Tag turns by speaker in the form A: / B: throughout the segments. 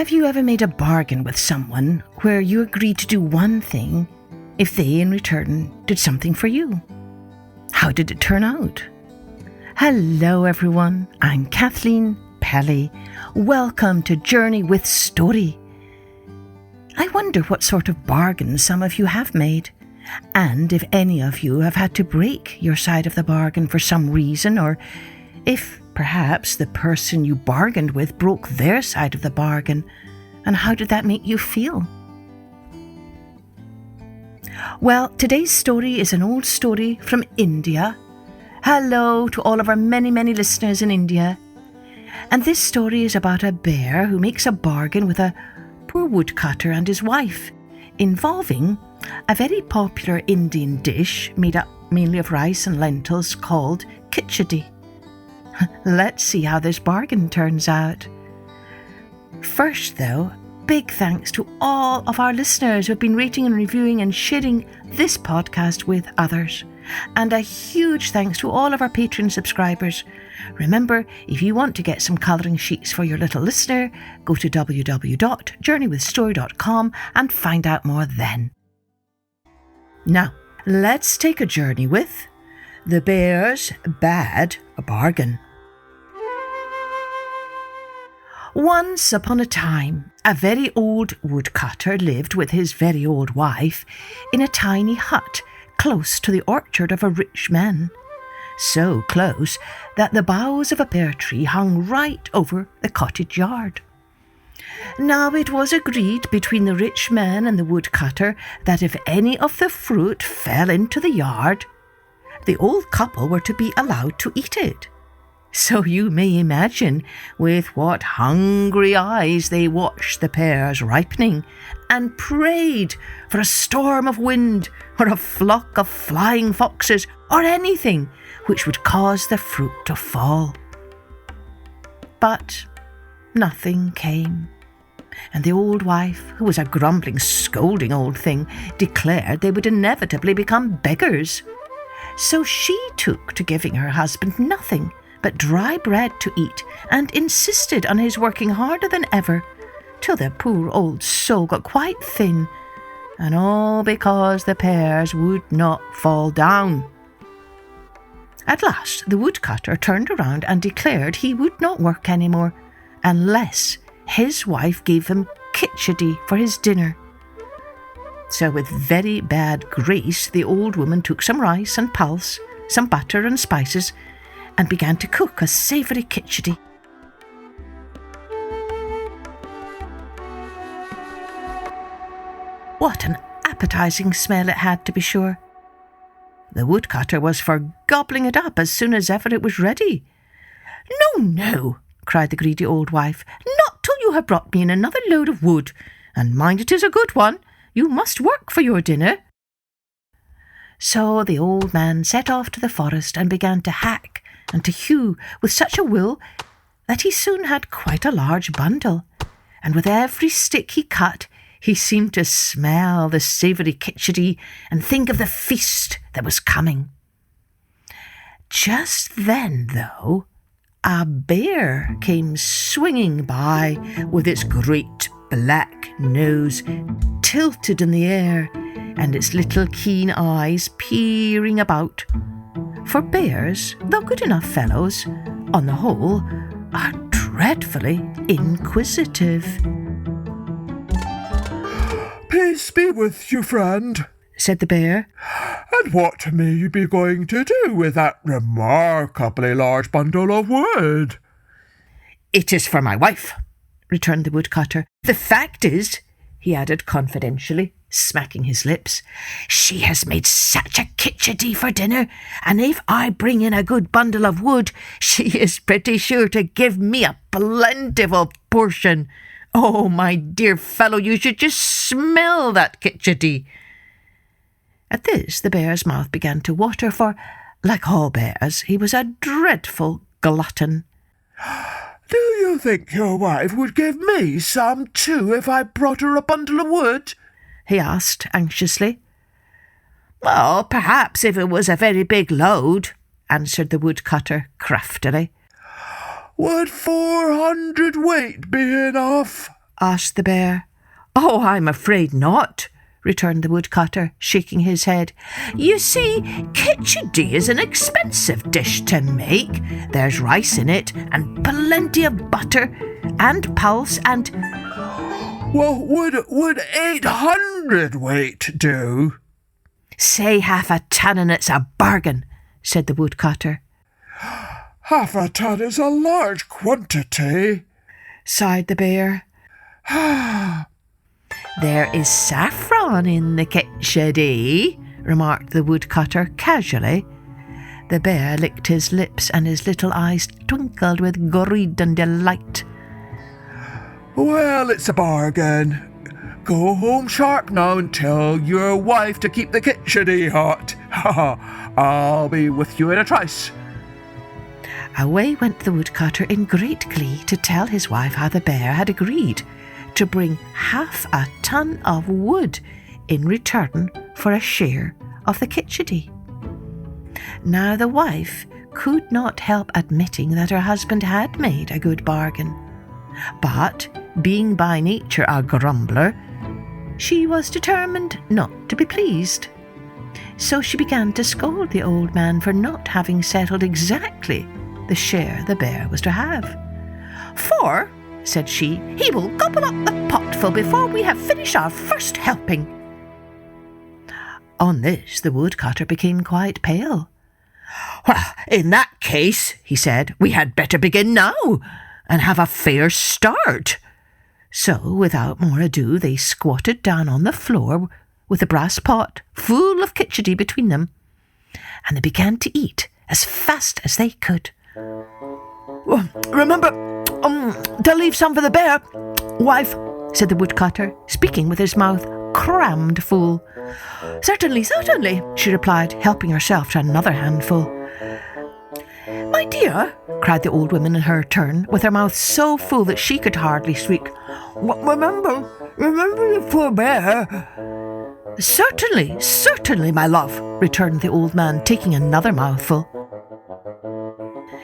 A: Have you ever made a bargain with someone where you agreed to do one thing if they in return did something for you? How did it turn out? Hello everyone, I'm Kathleen Pelly. Welcome to Journey with Story. I wonder what sort of bargains some of you have made, and if any of you have had to break your side of the bargain for some reason, or if perhaps the person you bargained with broke their side of the bargain, and how did that make you feel? Well, today's story is an old story from India. Hello to all of our many, many listeners in India. And this story is about a bear who makes a bargain with a poor woodcutter and his wife, involving a very popular Indian dish made up mainly of rice and lentils called kichudee. Let's see how this bargain turns out. First, though, big thanks to all of our listeners who have been rating and reviewing and sharing this podcast with others. And a huge thanks to all of our Patreon subscribers. Remember, if you want to get some colouring sheets for your little listener, go to www.journeywithstory.com and find out more then. Now, let's take a journey with the Bear's Bad Bargain. Once upon a time, a very old woodcutter lived with his very old wife in a tiny hut close to the orchard of a rich man. So close that the boughs of a pear tree hung right over the cottage yard. Now it was agreed between the rich man and the woodcutter that if any of the fruit fell into the yard, the old couple were to be allowed to eat it. So you may imagine with what hungry eyes they watched the pears ripening and prayed for a storm of wind or a flock of flying foxes or anything which would cause the fruit to fall. But nothing came, and the old wife, who was a grumbling, scolding old thing, declared they would inevitably become beggars. So she took to giving her husband nothing but dry bread to eat, and insisted on his working harder than ever, till the poor old soul got quite thin, and all because the pears would not fall down. At last the woodcutter turned around and declared he would not work any more, unless his wife gave him kichudee for his dinner. So with very bad grace the old woman took some rice and pulse, some butter and spices, and began to cook a savoury kichudee. What an appetising smell it had, to be sure. The woodcutter was for gobbling it up as soon as ever it was ready. "No, no," cried the greedy old wife, "not till you have brought me in another load of wood, and mind it is a good one. You must work for your dinner." So the old man set off to the forest and began to hack and to hew with such a will that he soon had quite a large bundle, and with every stick he cut he seemed to smell the savoury kichudee and think of the feast that was coming. Just then, though, a bear came swinging by with its great black nose tilted in the air and its little keen eyes peering about. For bears, though good enough fellows, on the whole, are dreadfully inquisitive.
B: "Peace be with you, friend,"
A: said the bear.
B: "And what may you be going to do with that remarkably large bundle of wood?"
A: "It is for my wife," returned the woodcutter. "The fact is," he added confidentially, smacking his lips, "she has made such a kichudee for dinner, and if I bring in a good bundle of wood, she is pretty sure to give me a plentiful portion. Oh, my dear fellow, you should just smell that kichudee." At this the bear's mouth began to water, for, like all bears, he was a dreadful glutton.
B: "Do you think your wife would give me some too if I brought her a bundle of wood?"
A: he asked anxiously. "Well, perhaps if it was a very big load," answered the woodcutter craftily.
B: "Would 400 weight be enough?"
A: asked the bear. "Oh, I'm afraid not," returned the woodcutter, shaking his head. "You see, kichudee is an expensive dish to make. There's rice in it, and plenty of butter, and pulse, and—"
B: "Well, would 800 weight do?"
A: "Say half a ton and it's a bargain," said the woodcutter.
B: "Half a ton is a large quantity,"
A: sighed the bear. "There is saffron in the kichudee," remarked the woodcutter casually. The bear licked his lips and his little eyes twinkled with greed and delight.
B: "Well, it's a bargain. Go home sharp now and tell your wife to keep the kichudee hot. I'll be with you in a trice."
A: Away went the woodcutter in great glee to tell his wife how the bear had agreed to bring half a ton of wood in return for a share of the kichudee. Now the wife could not help admitting that her husband had made a good bargain, but being by nature a grumbler, she was determined not to be pleased. So she began to scold the old man for not having settled exactly the share the bear was to have. "For," said she, "he will gobble up the potful before we have finished our first helping." On this the woodcutter became quite pale. "Well, in that case," he said, "we had better begin now and have a fair start." So, without more ado, they squatted down on the floor with a brass pot full of kichudee between them, and they began to eat as fast as they could. "Remember to leave some for the bear, wife," said the woodcutter, speaking with his mouth crammed full. "Certainly, certainly," she replied, helping herself to another handful. "My dear," cried the old woman in her turn, with her mouth so full that she could hardly speak, Remember the poor bear." "Certainly, certainly, my love," returned the old man, taking another mouthful.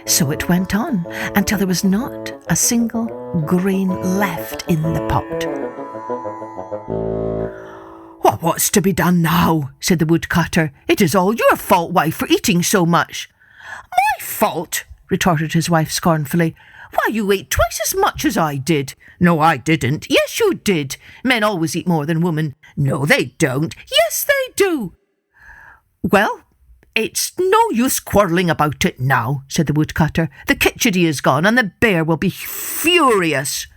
A: So it went on until there was not a single grain left in the pot. "Well, what's to be done now?" said the woodcutter. "It is all your fault, wife, for eating so much." "My fault?" retorted his wife scornfully. "Why, you ate twice as much as I did." "No, I didn't." "Yes, you did. Men always eat more than women." "No, they don't." "Yes, they do." "Well, it's no use quarrelling about it now," said the woodcutter. "The kichudee is gone, and the bear will be furious."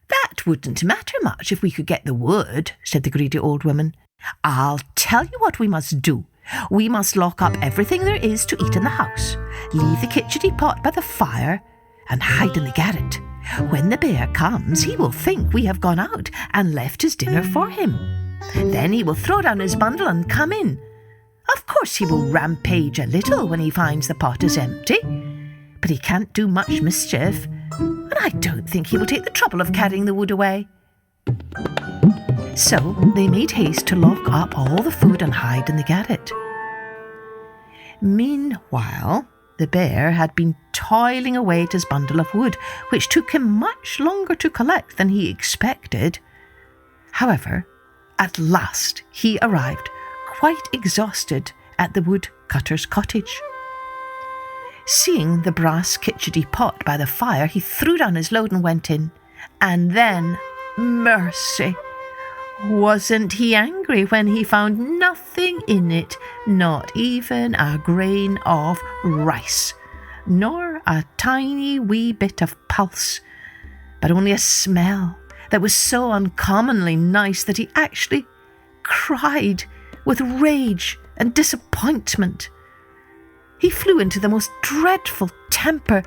A: "That wouldn't matter much if we could get the wood," said the greedy old woman. "I'll tell you what we must do. We must lock up everything there is to eat in the house, leave the kichudee pot by the fire, and hide in the garret. When the bear comes, he will think we have gone out and left his dinner for him. Then he will throw down his bundle and come in. Of course he will rampage a little when he finds the pot is empty, but he can't do much mischief, and I don't think he will take the trouble of carrying the wood away." So they made haste to lock up all the food and hide in the garret. Meanwhile, the bear had been toiling away at his bundle of wood, which took him much longer to collect than he expected. However, at last he arrived, quite exhausted, at the woodcutter's cottage. Seeing the brass kichudee pot by the fire, he threw down his load and went in. And then, mercy! Wasn't he angry when he found nothing in it, not even a grain of rice, nor a tiny wee bit of pulse, but only a smell that was so uncommonly nice that he actually cried with rage and disappointment. He flew into the most dreadful temper,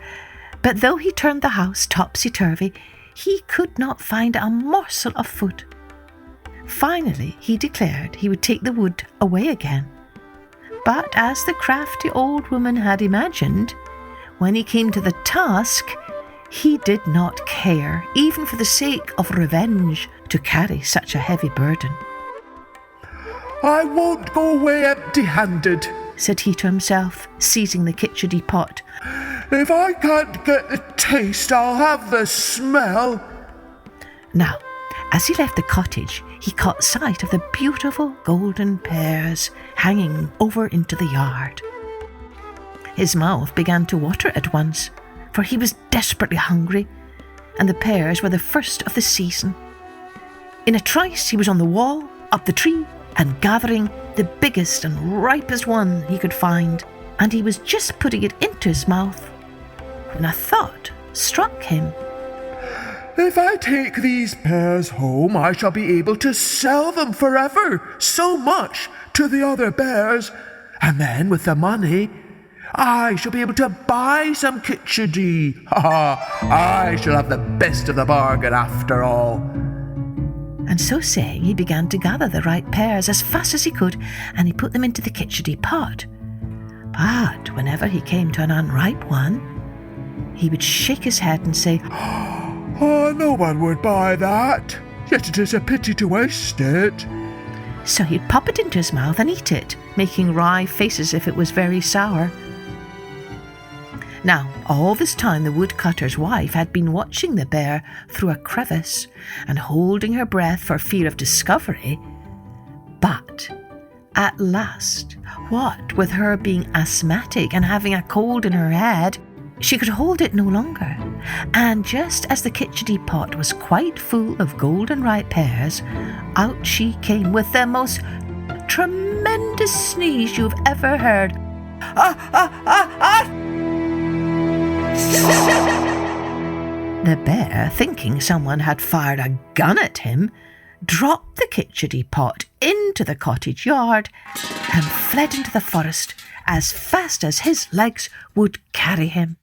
A: but though he turned the house topsy-turvy, he could not find a morsel of food. Finally, he declared he would take the wood away again. But as the crafty old woman had imagined, when he came to the task, he did not care, even for the sake of revenge, to carry such a heavy burden.
B: "I won't go away empty-handed,"
A: said he to himself, seizing the kichudee pot.
B: "If I can't get the taste, I'll have the smell."
A: Now, as he left the cottage, he caught sight of the beautiful golden pears hanging over into the yard. His mouth began to water at once, for he was desperately hungry, and the pears were the first of the season. In a trice he was on the wall, up the tree, and gathering the biggest and ripest one he could find, and he was just putting it into his mouth when a thought struck him.
B: If I take these pears home, I shall be able to sell them forever, so much, to the other bears, and then with the money, I shall be able to buy some kichudee. I shall have the best of the bargain after all.
A: And so saying, he began to gather the ripe pears as fast as he could, and he put them into the kichudee pot. But whenever he came to an unripe one, he would shake his head and say,
B: No one would buy that, yet it is a pity to waste it.
A: So he'd pop it into his mouth and eat it, making wry faces if it was very sour. Now, all this time the woodcutter's wife had been watching the bear through a crevice and holding her breath for fear of discovery. But at last, what with her being asthmatic and having a cold in her head, she could hold it no longer, and just as the kichudee pot was quite full of golden ripe pears, out she came with the most tremendous sneeze you've ever heard. The bear, thinking someone had fired a gun at him, dropped the kichudee pot into the cottage yard and fled into the forest as fast as his legs would carry him.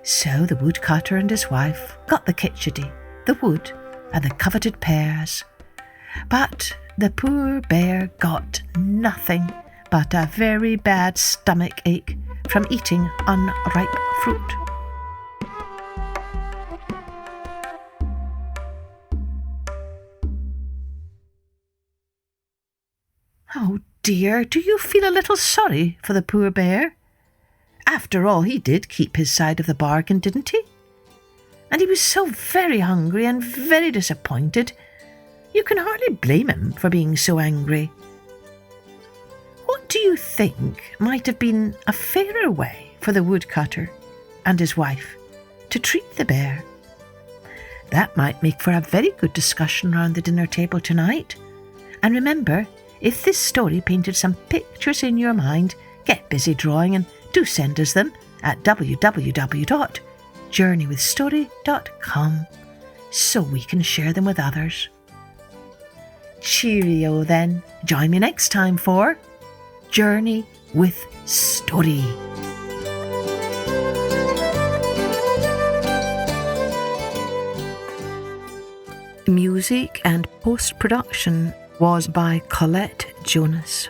A: So the woodcutter and his wife got the kichudee, the wood, and the coveted pears. But the poor bear got nothing but a very bad stomach ache from eating unripe fruit. Oh dear, do you feel a little sorry for the poor bear? After all, he did keep his side of the bargain, didn't he? And he was so very hungry and very disappointed. You can hardly blame him for being so angry. What do you think might have been a fairer way for the woodcutter and his wife to treat the bear? That might make for a very good discussion round the dinner table tonight. And remember, if this story painted some pictures in your mind, get busy drawing and do send us them at www.journeywithstory.com so we can share them with others. Cheerio then. Join me next time for Journey with Story. Music and post-production was by Colette Jonas.